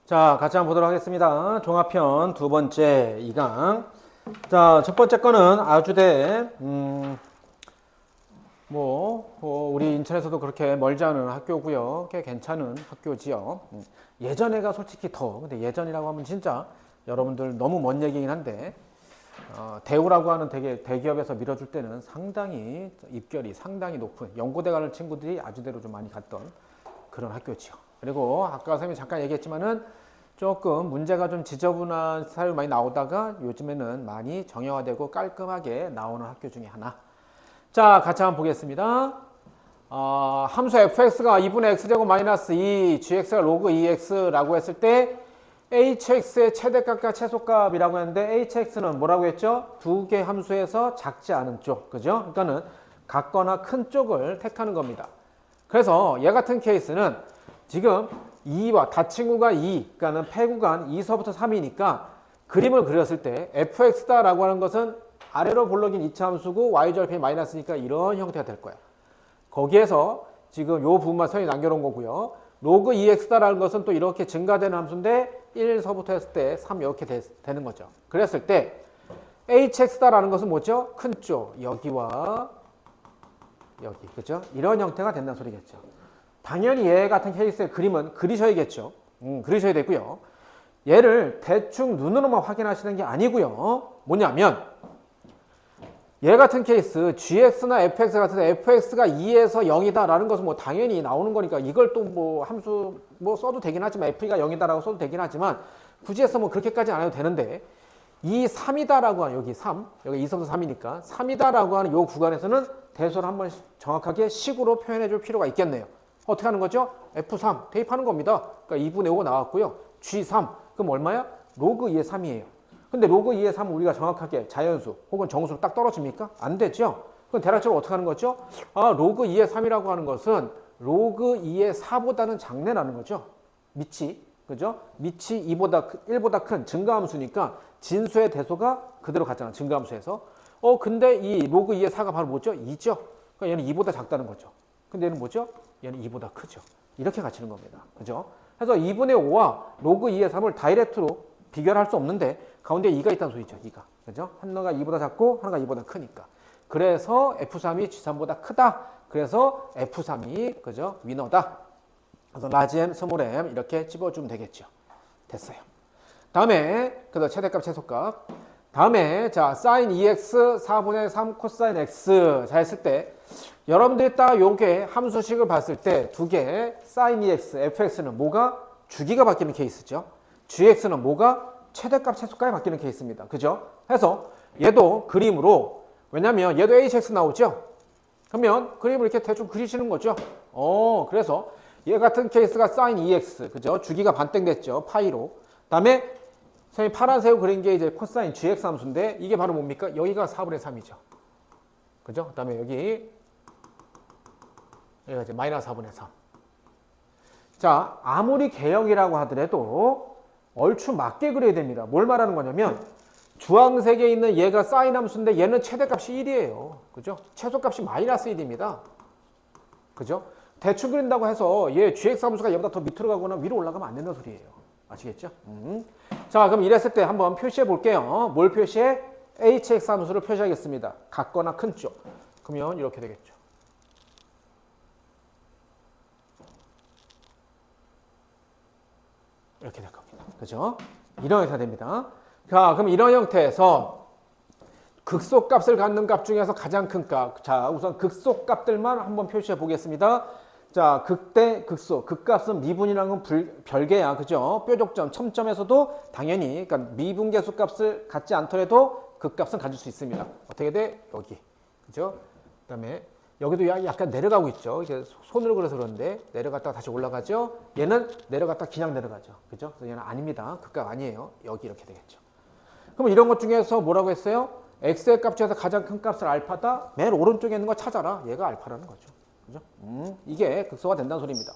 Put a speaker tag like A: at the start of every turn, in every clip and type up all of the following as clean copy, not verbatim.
A: 자, 같이 한번 보도록 하겠습니다. 종합편 두 번째 2강. 자, 첫 번째 거는 아주대, 우리 인천에서도 그렇게 멀지 않은 학교고요. 꽤 괜찮은 학교지요. 예전에가 솔직히 근데 예전이라고 하면 진짜 여러분들 너무 먼 얘기긴 한데, 대우라고 하는 되게 대기업에서 밀어줄 때는 상당히 입결이 상당히 높은 연고대 가는 친구들이 아주대로 좀 많이 갔던 그런 학교지요. 그리고 아까 선생님이 잠깐 얘기했지만은 조금 문제가 좀 지저분한 스타일 많이 나오다가 요즘에는 많이 정형화되고 깔끔하게 나오는 학교 중에 하나. 자, 같이 한번 보겠습니다. 함수 fx가 2분의 x제곱 마이너스 2, gx가 로그 2x라고 했을 때 hx의 최대값과 최소값이라고 했는데 hx는 뭐라고 했죠? 두 개 함수에서 작지 않은 쪽, 그죠? 그러니까는 같거나 큰 쪽을 택하는 겁니다. 그래서 얘 같은 케이스는 지금 2와 다친구가 2, 그러니까는 폐구간 2서부터 3이니까 그림을 그렸을 때 fx다라고 하는 것은 아래로 볼록인 2차 함수고 y절편이 마이너스니까 이런 형태가 될 거야. 거기에서 지금 요 부분만 선이 남겨놓은 거고요. 로그 2x다라는 것은 또 이렇게 증가되는 함수인데 1서부터 했을 때 3 이렇게 되는 거죠. 그랬을 때 hx다라는 것은 뭐죠? 큰 쪽, 여기와 여기, 그죠? 이런 형태가 된다는 소리겠죠. 당연히 얘 같은 케이스의 그림은 그리셔야겠죠. 그리셔야 되고요. 얘를 대충 눈으로만 확인하시는 게 아니고요. 뭐냐면 얘 같은 케이스 gx나 fx 같은 fx가 2에서 0이다 라는 것은 뭐 당연히 나오는 거니까 이걸 또 뭐 함수 뭐 써도 되긴 하지만 f가 0이다 라고 써도 되긴 하지만 굳이 해서 뭐 그렇게까지 안 해도 되는데 이 3이다 라고 하는 여기 3 여기 2서부터 3이니까 3이다 라고 하는 요 구간에서는 대소를 한번 정확하게 식으로 표현해 줄 필요가 있겠네요. 어떻게 하는 거죠? F3 대입하는 겁니다. 그러니까 2분의 5가 나왔고요. G3 그럼 얼마야? 로그 2의 3이에요. 근데 로그 2의 3은 우리가 정확하게 자연수 혹은 정수로 딱 떨어집니까? 안 되죠. 그럼 대략적으로 어떻게 하는 거죠? 로그 2의 3이라고 하는 것은 로그 2의 4보다는 작네라는 거죠. 밑이. 그죠? 밑이 1보다 큰 증가함수니까 진수의 대소가 그대로 같잖아. 증가함수에서. 근데 이 로그 2의 4가 바로 뭐죠? 2죠. 그러니까 얘는 2보다 작다는 거죠. 근데 얘는 뭐죠? 얘는 2보다 크죠. 이렇게 갖추는 겁니다. 그죠? 그래서 2분의 5와 로그 2의 3을 다이렉트로 비교를 할 수 없는데 가운데 2가 있다는 소리죠. 2가. 그죠? 하나가 2보다 작고 하나가 2보다 크니까. 그래서 F3이 G3보다 크다. 그래서 F3이 그죠? 위너다. 그래서 라지 M, 스몰 m 이렇게 집어주면 되겠죠. 됐어요. 다음에 그래서 최대값, 최소값. 다음에 자 sin 2x 4분의 3 코사인 x 자 했을 때 여러분들이 딱 요게 함수식을 봤을 때 두 개 sin 2x, fx는 뭐가 주기가 바뀌는 케이스죠. gx는 뭐가 최대값, 최소값이 바뀌는 케이스입니다. 그죠? 해서 얘도 그림으로 왜냐면 얘도 hx 나오죠. 그러면 그림을 이렇게 대충 그리시는 거죠. 그래서 얘 같은 케이스가 sin 2x 그죠? 주기가 반땡됐죠. 파이로. 그다음에 선생님 파란색으로 그린 게 이제 코사인 gx 함수인데 이게 바로 뭡니까? 여기가 4분의 3이죠. 그죠? 그 다음에 여기가 이제 마이너스 4분의 3. 자, 아무리 개형이라고 하더라도 얼추 맞게 그려야 됩니다. 뭘 말하는 거냐면 주황색에 있는 얘가 사인 함수인데 얘는 최대값이 1이에요. 그죠? 최소값이 마이너스 1입니다. 그죠? 대충 그린다고 해서 얘 gx 함수가 얘보다 더 밑으로 가거나 위로 올라가면 안 된다는 소리예요. 아시겠죠? 자, 그럼 이랬을 때 한번 표시해 볼게요. 뭘 표시해? hx 함수를 표시하겠습니다. 같거나 큰 쪽. 그러면 이렇게 되겠죠. 이렇게 될 겁니다. 그죠? 이런 형태가 됩니다. 자, 그럼 이런 형태에서 극소값을 갖는 값 중에서 가장 큰 값. 자, 우선 극소값들만 한번 표시해 보겠습니다. 자, 극대, 극소. 극값은 미분이라는 건 별개야. 그죠? 뾰족점, 첨점에서도 당연히, 그러니까 미분계수 값을 갖지 않더라도 극값은 가질 수 있습니다. 어떻게 돼? 여기. 그죠? 그 다음에 여기도 약간 내려가고 있죠. 이제 손으로 그려서 그런데 내려갔다가 다시 올라가죠. 얘는 내려갔다가 그냥 내려가죠. 그죠? 그래서 얘는 아닙니다. 극값 아니에요. 여기 이렇게 되겠죠. 그럼 이런 것 중에서 뭐라고 했어요? x의 값 중에서 가장 큰 값을 알파다. 맨 오른쪽에 있는 거 찾아라. 얘가 알파라는 거죠. 그죠? 이게 극소가 된다는 소리입니다.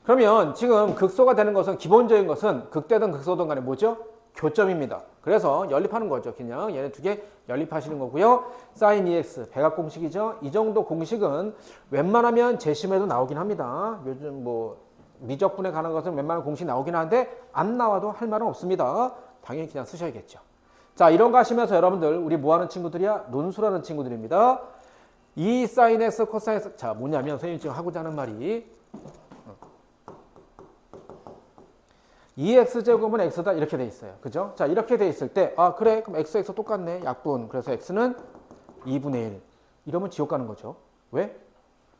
A: 그러면 지금 극소가 되는 것은 기본적인 것은 극대든 극소든 간에 뭐죠? 교점입니다. 그래서 연립하는 거죠. 그냥 얘네 두 개 연립하시는 거고요. sin 2x 백악 공식이죠. 이 정도 공식은 웬만하면 재심에도 나오긴 합니다. 요즘 뭐 미적분에 관한 것은 웬만한 공식 나오긴 하는데 안 나와도 할 말은 없습니다. 당연히 그냥 쓰셔야겠죠. 자, 이런 거 하시면서 여러분들 우리 뭐 하는 친구들이야? 논술하는 친구들입니다. 이 사인 x 코사인 x 자 뭐냐면 선생님 지금 하고자 하는 말이 2x제곱은 x다 이렇게 돼 있어요. 그죠? 자 이렇게 돼 있을 때 아 그래 그럼 x 똑같네 약분 그래서 x는 2분의 1 이러면 지옥 가는 거죠. 왜?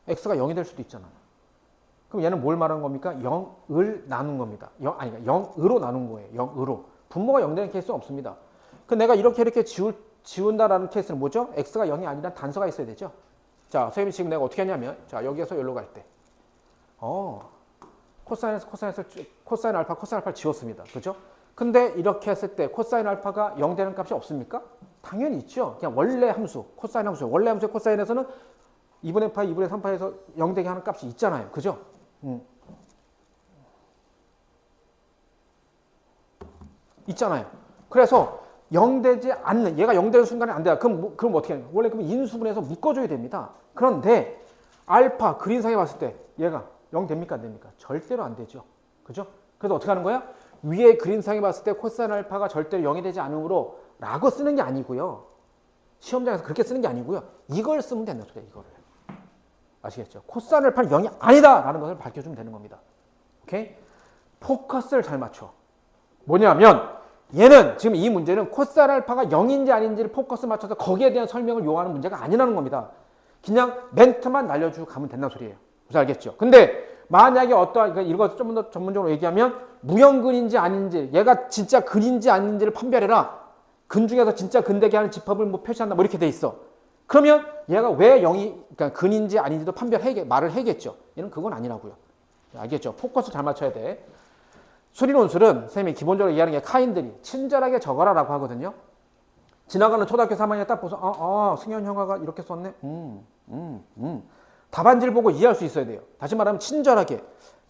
A: x가 0이 될 수도 있잖아요. 그럼 얘는 뭘 말하는 겁니까? 0을 나눈 겁니다. 0으로 나눈 거예요. 0으로. 분모가 0 되는 케이스는 없습니다. 그 내가 이렇게 지운다라는 케이스는 뭐죠? x가 0이 아니라 단서가 있어야 되죠. 자, 선생님이 지금 내가 어떻게 하냐면 자 여기에서 여기로 갈 때 코사인 알파 지웠습니다. 그죠? 근데 이렇게 했을 때 코사인 알파가 0 되는 값이 없습니까? 당연히 있죠. 그냥 원래 함수, 코사인 함수, 원래 함수의 코사인에서는 2분의 파이, 2분의 3파에서 0 되게 하는 값이 있잖아요. 그죠? 있잖아요. 그래서 0 되지 않는, 얘가 0 되는 순간에 안 돼요. 그럼 어떻게 해요? 원래 그럼 인수분해서 묶어줘야 됩니다. 그런데 알파 그린상에 봤을 때 얘가 0 됩니까? 안 됩니까? 절대로 안 되죠. 그죠? 그래서 어떻게 하는 거야? 위에 그림상에 봤을 때 코사인 알파가 절대로 0이 되지 않으므로 라고 쓰는 게 아니고요. 시험장에서 그렇게 쓰는 게 아니고요. 이걸 쓰면 된다 소리야, 이거를. 아시겠죠? 코사인 알파는 0이 아니다! 라는 것을 밝혀주면 되는 겁니다. 오케이? 포커스를 잘 맞춰. 뭐냐면 얘는 지금 이 문제는 코사인 알파가 0인지 아닌지를 포커스 맞춰서 거기에 대한 설명을 요하는 문제가 아니라는 겁니다. 그냥 멘트만 날려주고 가면 된다는 소리예요. 무슨 알겠죠? 근데 만약에 어떠한 이거 좀 더 전문적으로 얘기하면 무형근인지 아닌지 얘가 진짜 근인지 아닌지를 판별해라. 근 중에서 진짜 근되게 하는 집합을 뭐 표시한다 뭐 이렇게 돼 있어. 그러면 얘가 왜 0이 그러니까 근인지 아닌지도 말을 해야겠죠. 얘는 그건 아니라고요. 알겠죠? 포커스 잘 맞춰야 돼. 수리논술은 선생님이 기본적으로 얘기하는 게 카인들이 친절하게 적어라라고 하거든요. 지나가는 초등학교 3학년 딱 보서 승현 형아가 이렇게 썼네. 답안지를 보고 이해할 수 있어야 돼요. 다시 말하면 친절하게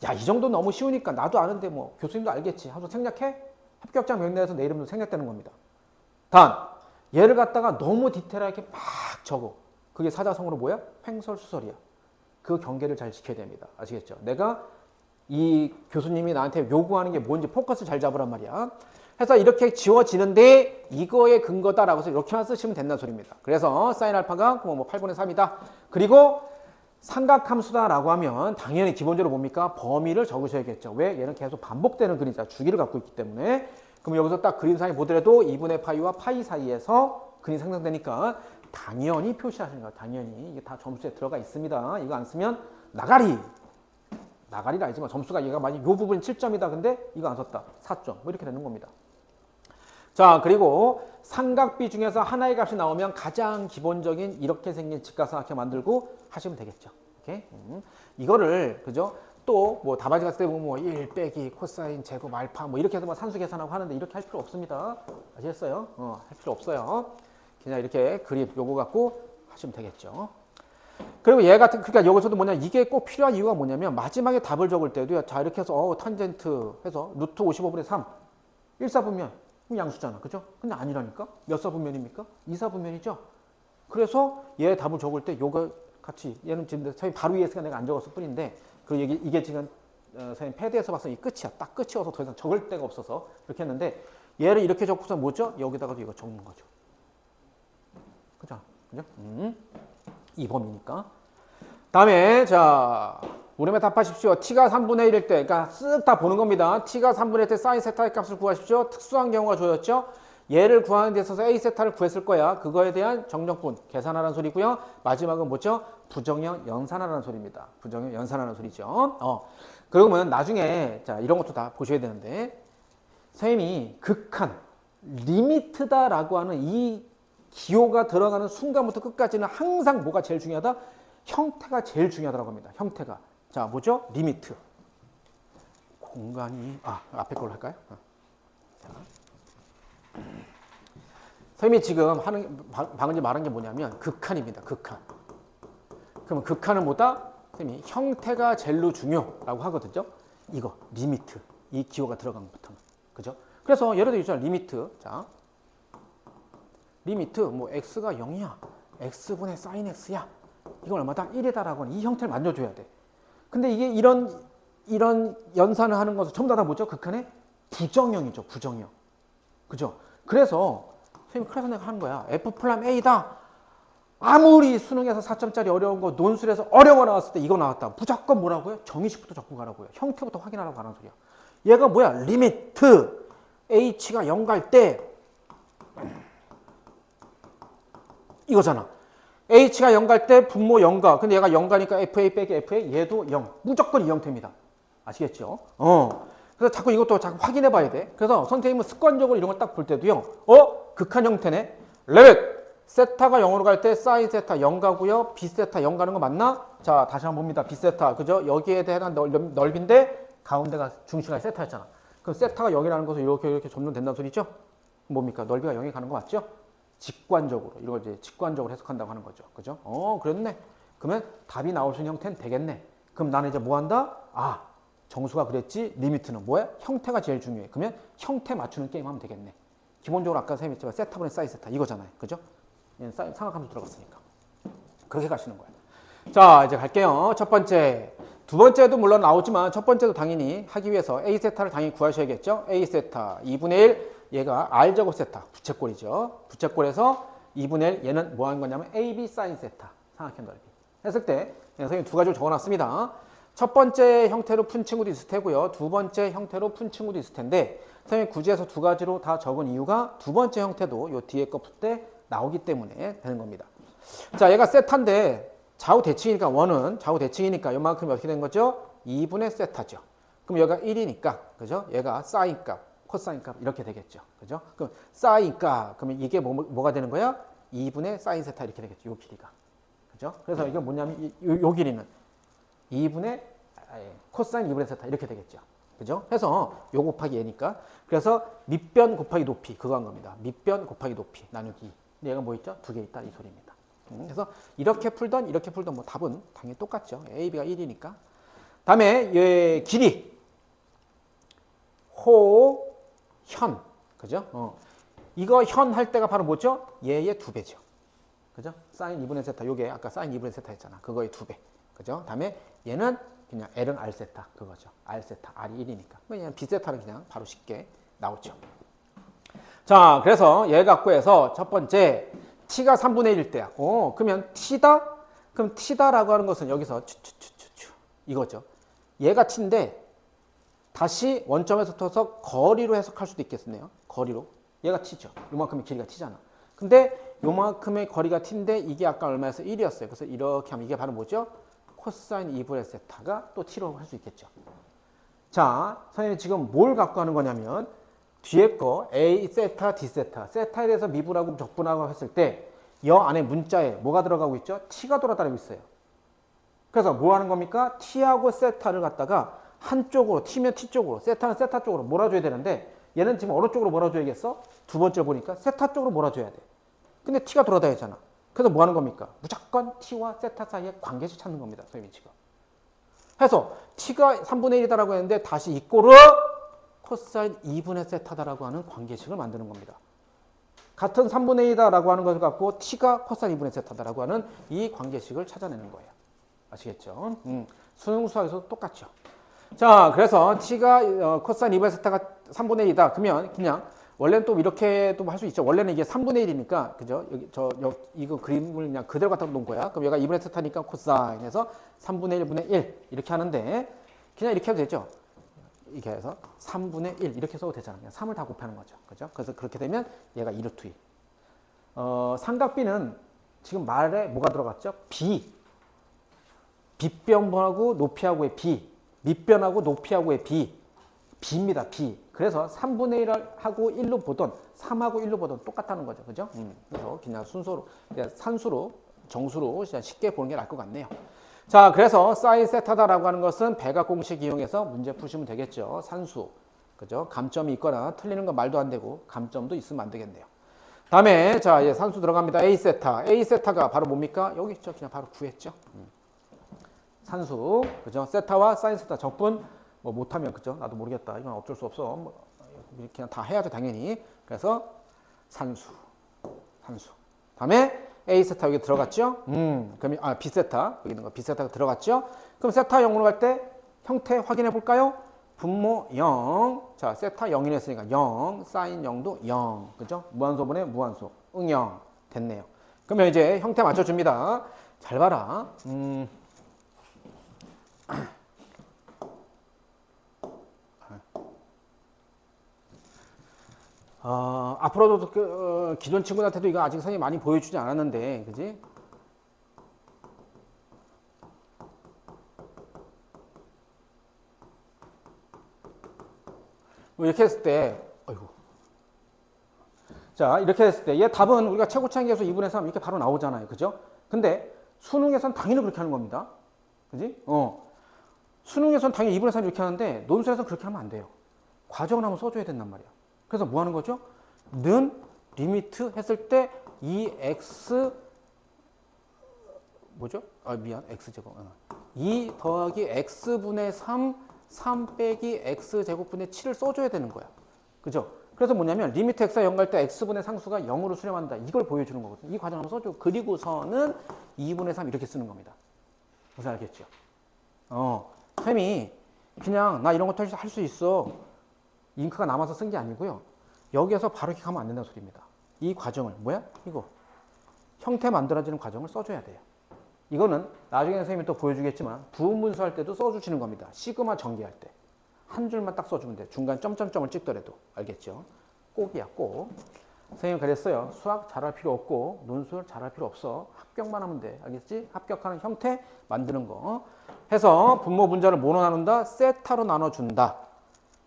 A: 야 이 정도 너무 쉬우니까 나도 아는데 뭐 교수님도 알겠지 하면서 생략해? 합격자 명단에서 내 이름도 생략되는 겁니다. 단 얘를 갖다가 너무 디테일하게 막 적어. 그게 사자성어로 뭐야? 횡설수설이야. 그 경계를 잘 지켜야 됩니다. 아시겠죠? 내가 이 교수님이 나한테 요구하는 게 뭔지 포커스 잘 잡으란 말이야. 해서 이렇게 지워지는데 이거의 근거다라고 해서 이렇게만 쓰시면 된다는 소리입니다. 그래서 사인 알파가 뭐 8분의 3이다. 그리고 삼각함수다라고 하면 당연히 기본적으로 뭡니까? 범위를 적으셔야겠죠. 왜? 얘는 계속 반복되는 그림자 주기를 갖고 있기 때문에 그럼 여기서 딱 그림상에 보더라도 2분의 파이와 파이 사이에서 그림이 상상되니까 당연히 표시하시는 거예요. 당연히 이게 다 점수에 들어가 있습니다. 이거 안 쓰면 나가리는 아니지만 점수가 얘가 만약 이 부분이 7점이다 근데 이거 안 썼다 4점 뭐 이렇게 되는 겁니다. 자 그리고 삼각비 중에서 하나의 값이 나오면 가장 기본적인 이렇게 생긴 직각삼각형 만들고 하시면 되겠죠. 오케이? 이거를 그죠? 또 뭐 답안지 갔을 때 보면 뭐 1 빼기 코사인 제곱 알파 뭐 이렇게 해서 뭐 산수 계산하고 하는데 이렇게 할 필요 없습니다. 아시겠어요? 할 필요 없어요. 그냥 이렇게 그림 요거 갖고 하시면 되겠죠. 그리고 얘 같은 그러니까 여기서도 뭐냐 이게 꼭 필요한 이유가 뭐냐면 마지막에 답을 적을 때도요. 자 이렇게 해서 탄젠트 해서 루트 55분의 3 1사분면 양수잖아. 그죠? 근데 아니라니까? 몇 사분면입니까? 2사분면이죠? 그래서 얘 답을 적을 때 요거 같이 얘는 지금 선생님 바로 위에서 내가 안 적었을 뿐인데 그 이게 지금 선생님 패드에서 봐서 이 끝이야. 딱 끝이어서 더 이상 적을 데가 없어서 이렇게 했는데 얘를 이렇게 적고서 뭐죠? 여기다가도 이거 적는 거죠. 그죠? 그죠? 2범이니까. 다음에 자 우리만 답하십시오. t가 3분의 1일 때 그러니까 쓱 다 보는 겁니다. t가 3분의 1일 때 사인 세타의 값을 구하십시오. 특수한 경우가 주어졌죠. 얘를 구하는 데 있어서 a 세타를 구했을 거야. 그거에 대한 정적분 계산하라는 소리고요. 마지막은 뭐죠? 부정형 연산하라는 소리입니다. 부정형 연산하라는 소리죠. 그러면 나중에 자 이런 것도 다 보셔야 되는데 선생님이 극한 리미트다라고 하는 이 기호가 들어가는 순간부터 끝까지는 항상 뭐가 제일 중요하다? 형태가 제일 중요하다고 합니다. 형태가. 자, 뭐죠? 리미트. 공간이 앞에 걸로 할까요? 자. 선생님이 지금 방금 말한 게 뭐냐면 극한입니다. 극한. 그러면 극한은 뭐다? 선생님이 형태가 제일로 중요라고 하거든요. 이거 리미트. 이 기호가 들어간 것부터는. 그죠? 그래서 예를 들어 있잖아요. 리미트. 자. 리미트 뭐 x가 0이야. x분의 sin x야. 이건 얼마다? 1이다라고 하는 이 형태를 만져줘야 돼. 근데 이게 이런 이런 연산을 하는 것은 전부 다 뭐죠? 극한의 부정형이죠. 부정형. 그죠? 그래서 선생님 그래서 내가 하는 거야. F 플럼 A다. 아무리 수능에서 4점짜리 어려운 거 논술에서 어려운 거 나왔을 때 이거 나왔다. 무조건 뭐라고요? 정의식부터 적고 가라고요. 형태부터 확인하라고 하는 소리야. 얘가 뭐야? 리미트 H가 0 갈 때 이거잖아. H가 0 갈 때 분모 0가. 근데 얘가 0 가니까 FA 빼기 FA 얘도 0. 무조건 이 형태입니다. 아시겠죠? 그래서 자꾸 이것도 자꾸 확인해 봐야 돼. 그래서 선생님은 습관적으로 이런 걸 딱 볼 때도요. 극한 형태네. 레벨. 세타가 0으로 갈 때 사인 세타 0 가고요. 비세타 0 가는 거 맞나? 자, 다시 한번 봅니다. 비세타. 그죠? 여기에 대한 넓이인데 가운데가 중심가 세타였잖아. 그럼 세타가 0이라는 것을 이렇게 접는 된다는 소리죠? 뭡니까? 넓이가 0에 가는 거 맞죠? 직관적으로. 이걸 이제 직관적으로 해석한다고 하는 거죠. 그죠? 그랬네. 그러면 답이 나올 수 있는 형태는 되겠네. 그럼 나는 이제 뭐 한다? 정수가 그랬지. 리미트는 뭐야? 형태가 제일 중요해. 그러면 형태 맞추는 게임 하면 되겠네. 기본적으로 아까 선생님이 했지만 세타분의 사인 세타 이거잖아요. 그죠? 삼각함수 들어갔으니까. 그렇게 가시는 거예요. 자, 이제 갈게요. 첫 번째. 두 번째도 물론 나오지만 첫 번째도 당연히 하기 위해서 A 세타를 당연히 구하셔야겠죠. A 세타 2분의 1 얘가 R 제곱 세타 부채꼴이죠. 부채꼴에서 2분의 1 얘는 뭐 하는 거냐면 AB 사인 세타 삼각형 넓이 했을 때 선생님 두 가지를 적어놨습니다. 첫 번째 형태로 푼 친구도 있을 테고요. 두 번째 형태로 푼 친구도 있을 텐데 선생님 굳이 해서 두 가지로 다 적은 이유가 두 번째 형태도 요 뒤에 거 풀 때 나오기 때문에 되는 겁니다. 자, 얘가 세타인데 좌우 대칭이니까 원은 좌우 대칭이니까 요만큼이 어떻게 된 거죠? 2분의 세타죠. 그럼 여기가 1이니까 그죠? 얘가 사인 값, 코사인 값 이렇게 되겠죠. 그죠? 그럼 사인 값 그러면 이게 뭐가 되는 거야? 2분의 사인 세타 이렇게 되겠죠. 요 길이가. 그죠? 그래서 이게 뭐냐면 요 길이는 2분의 코사인 2분의 세타 이렇게 되겠죠. 그죠? 해서 요 곱하기 얘니까 그래서 밑변 곱하기 높이 그거 한 겁니다. 밑변 곱하기 높이 나누기. 얘가 뭐 있죠? 두 개 있다 이 소리입니다. 그래서 이렇게 풀던 뭐 답은 당연히 똑같죠. A, B가 1이니까. 다음에 얘 길이 호, 현. 그죠? 이거 현 할 때가 바로 뭐죠? 얘의 2배죠. 그죠? 사인 2분의 세타. 요게 아까 사인 2분의 세타 했잖아. 그거의 2배. 그죠? 다음에 얘는 그냥 L은 R 세타. 그거죠. R 세타. R이 1이니까. 그냥 B 세타는 그냥 바로 쉽게 나오죠. 자, 그래서 얘 갖고 해서 첫 번째 t가 3분의 1일 때야. 그러면 t다? 그럼 t다라고 하는 것은 여기서 이거죠. 얘가 t인데 다시 원점에서 터서 거리로 해석할 수도 있겠네요. 거리로. 얘가 t죠. 요만큼의 길이가 t잖아. 근데 요만큼의 거리가 t인데 이게 아까 얼마에서 1이었어요. 그래서 이렇게 하면 이게 바로 뭐죠? 코사인 2분의 세타가 또 t로 할 수 있겠죠. 자, 선생님이 지금 뭘 갖고 하는 거냐면 뒤에 거 A 세타, D 세타. 세타에 대해서 미분하고 적분하고 했을 때 여 안에 문자에 뭐가 들어가고 있죠? T가 돌아다니고 있어요. 그래서 뭐 하는 겁니까? T하고 세타를 갖다가 한쪽으로, T면 T 쪽으로, 세타는 세타 쪽으로 몰아줘야 되는데 얘는 지금 어느 쪽으로 몰아줘야겠어? 두 번째 보니까 세타 쪽으로 몰아줘야 돼. 근데 T가 돌아다니잖아. 그래서 뭐 하는 겁니까? 무조건 T와 세타 사이에 관계식 찾는 겁니다. 선생님이 지금. 해서 T가 3분의 1이다라고 했는데 다시 이 꼴을 코사인 2분의 세타다라고 하는 관계식을 만드는 겁니다. 같은 3분의 2다라고 하는 것을 갖고 t가 코사인 2분의 세타다라고 하는 이 관계식을 찾아내는 거예요. 아시겠죠? 수능 수학에서도 똑같죠. 자, 그래서 t가 코사인 2분의 세타가 3분의 1이다. 그러면 그냥 원래는 또 이렇게도 할 수 있죠. 원래는 이게 3분의 1이니까 그죠? 이거 그림을 그냥 그대로 갖다 놓은 거야. 그럼 얘가 2분의 세타니까 코사인에서 3분의 1분의 1 이렇게 하는데 그냥 이렇게 해도 되죠. 이렇게 해서 3분의 1 이렇게 써도 되잖아요. 그냥 3을 다 곱하는 거죠. 그죠? 그래서 그렇게 되면 얘가 2루트 2. 삼각비는 지금 말에 뭐가 들어갔죠? B. 빗변하고 높이하고의 B. 밑변하고 높이하고의 B. B입니다. B. 그래서 3분의 1하고 1로 보던 3하고 1로 보던 똑같다는 거죠. 그죠? 그래서 그냥 순서로, 그냥 산수로, 정수로 그냥 쉽게 보는 게 나을 것 같네요. 자, 그래서 사인 세타다라고 하는 것은 배각 공식 이용해서 문제 푸시면 되겠죠. 산수. 그죠? 감점이 있거나 틀리는 건 말도 안 되고 감점도 있으면 안 되겠네요. 다음에 자, 이제 산수 들어갑니다. A 세타. A 세타가 바로 뭡니까? 여기 있죠. 그냥 바로 구했죠. 산수. 그죠? 세타와 사인 세타 적분 뭐 못하면 그죠? 나도 모르겠다. 이건 어쩔 수 없어. 뭐 그냥 다 해야죠, 당연히. 그래서 산수. 다음에 A 세타 여기 들어갔죠? 그럼 B 세타 여기 있는 거 B 세타가 들어갔죠? 그럼 세타 0으로 갈 때 형태 확인해 볼까요? 분모 0. 자, 세타 0이라 했으니까 0. 사인 0도 0. 그죠? 무한소분의 무한소. 응, 0. 됐네요. 그러면 이제 형태 맞춰줍니다. 잘 봐라. 앞으로도 기존 친구들한테도 이거 아직 선생님이 많이 보여주지 않았는데, 그지? 뭐 이렇게 했을 때, 어이구. 자, 이렇게 했을 때, 얘 답은 우리가 최고차항계수 2분의 3 이렇게 바로 나오잖아요. 그죠? 근데 수능에선 당연히 그렇게 하는 겁니다. 그지? 수능에선 당연히 2분의 3 이렇게 하는데, 논술에서는 그렇게 하면 안 돼요. 과정을 한번 써줘야 된단 말이야. 그래서 뭐 하는 거죠? 는 리미트 했을 때 2x 뭐죠? 미안. x제곱. 2 더하기 x분의 3 빼기 x제곱분의 7을 써줘야 되는 거야. 그죠? 그래서 뭐냐면 리미트 x가 0 갈 때 x분의 상수가 0으로 수렴한다. 이걸 보여주는 거거든요. 이 과정 한번 써줘. 그리고서는 2분의 3 이렇게 쓰는 겁니다. 무슨 알겠죠? 쌤이 그냥 나 이런 것도 할 수 있어. 잉크가 남아서 쓴 게 아니고요. 여기에서 바로 이렇게 가면 안 된다는 소리입니다. 이 과정을 뭐야? 이거 형태 만들어지는 과정을 써줘야 돼요. 이거는 나중에 선생님이 또 보여주겠지만 부분분수 할 때도 써주시는 겁니다. 시그마 전개할 때 한 줄만 딱 써주면 돼. 중간 점점점을 찍더라도. 알겠죠? 꼭이야, 꼭. 선생님 그랬어요. 수학 잘할 필요 없고 논술 잘할 필요 없어. 합격만 하면 돼. 알겠지? 합격하는 형태 만드는 거. 해서 분모 분자를 뭐로 나눈다? 세타로 나눠준다.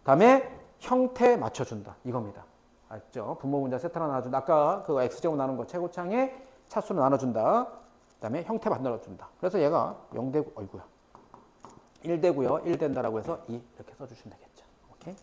A: 다음에 형태 맞춰준다. 이겁니다. 알죠? 분모 분자 세타로 나눠준다. 아까 그 x제곱 나눈 거 최고창에 차수로 나눠준다. 그 다음에 형태 만들어준다. 그래서 얘가 0되고, 어이구야. 1되고요. 1 된다라고 해서 2 이렇게 써주시면 되겠죠. 오케이?